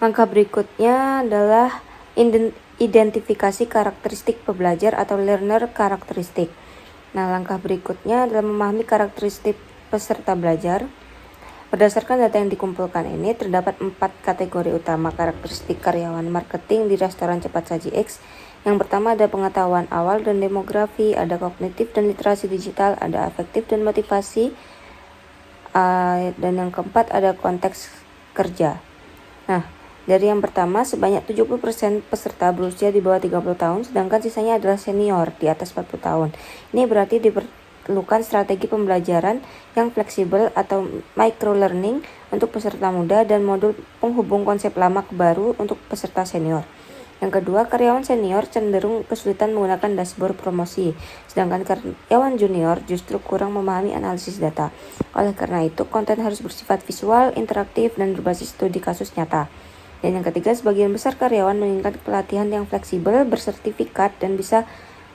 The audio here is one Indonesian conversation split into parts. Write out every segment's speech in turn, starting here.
Langkah berikutnya adalah identifikasi karakteristik pembelajar atau learner karakteristik. Nah, langkah berikutnya adalah memahami karakteristik peserta belajar. Berdasarkan data yang dikumpulkan ini, terdapat 4 kategori utama karakteristik karyawan marketing di restoran cepat saji X. Yang pertama ada pengetahuan awal dan demografi, ada kognitif dan literasi digital, ada afektif dan motivasi, dan yang keempat ada konteks kerja. Nah, dari yang pertama, sebanyak 70% peserta berusia di bawah 30 tahun, sedangkan sisanya adalah senior di atas 40 tahun. Ini berarti diperlukan strategi pembelajaran yang fleksibel atau micro-learning untuk peserta muda dan modul penghubung konsep lama ke baru untuk peserta senior. Yang kedua, karyawan senior cenderung kesulitan menggunakan dashboard promosi, sedangkan karyawan junior justru kurang memahami analisis data. Oleh karena itu, konten harus bersifat visual, interaktif, dan berbasis studi kasus nyata. Dan yang ketiga, sebagian besar karyawan menginginkan pelatihan yang fleksibel, bersertifikat, dan bisa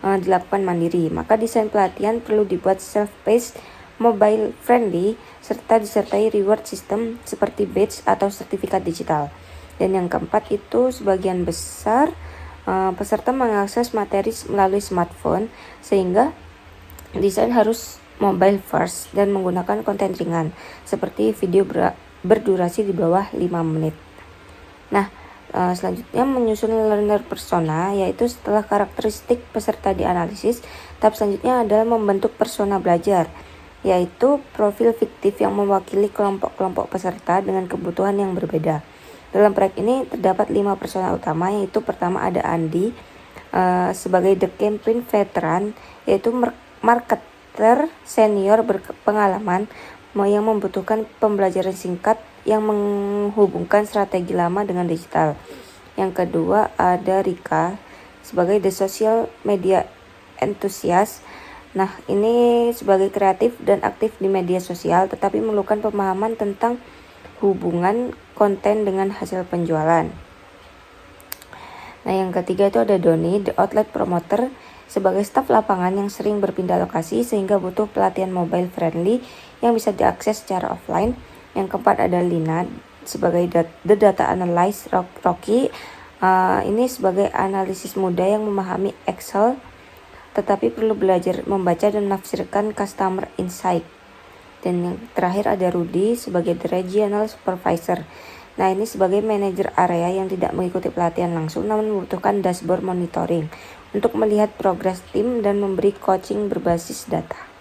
dilakukan mandiri. Maka desain pelatihan perlu dibuat self-paced, mobile friendly, serta disertai reward system seperti badge atau sertifikat digital. Dan yang keempat itu sebagian besar peserta mengakses materi melalui smartphone, sehingga desain harus mobile first dan menggunakan konten ringan seperti video berdurasi di bawah 5 menit. Nah, selanjutnya menyusun learner persona, yaitu setelah karakteristik peserta dianalisis, tahap selanjutnya adalah membentuk persona belajar, yaitu profil fiktif yang mewakili kelompok-kelompok peserta dengan kebutuhan yang berbeda. Dalam proyek ini terdapat 5 persona utama, yaitu pertama ada Andi sebagai the campaign veteran, yaitu marketer senior berpengalaman yang membutuhkan pembelajaran singkat yang menghubungkan strategi lama dengan digital. Yang kedua ada Rika sebagai the social media enthusiast. Nah, ini sebagai kreatif dan aktif di media sosial, tetapi memerlukan pemahaman tentang hubungan konten dengan hasil penjualan. Nah, yang ketiga itu ada Doni, the outlet promoter, sebagai staf lapangan yang sering berpindah lokasi sehingga butuh pelatihan mobile friendly yang bisa diakses secara offline. Yang keempat ada Lina sebagai the data analyst Rocky, ini sebagai analisis muda yang memahami Excel tetapi perlu belajar membaca dan menafsirkan customer insight. Dan yang terakhir ada Rudy sebagai the regional supervisor. Nah, ini sebagai manajer area yang tidak mengikuti pelatihan langsung namun membutuhkan dashboard monitoring untuk melihat progres tim dan memberi coaching berbasis data.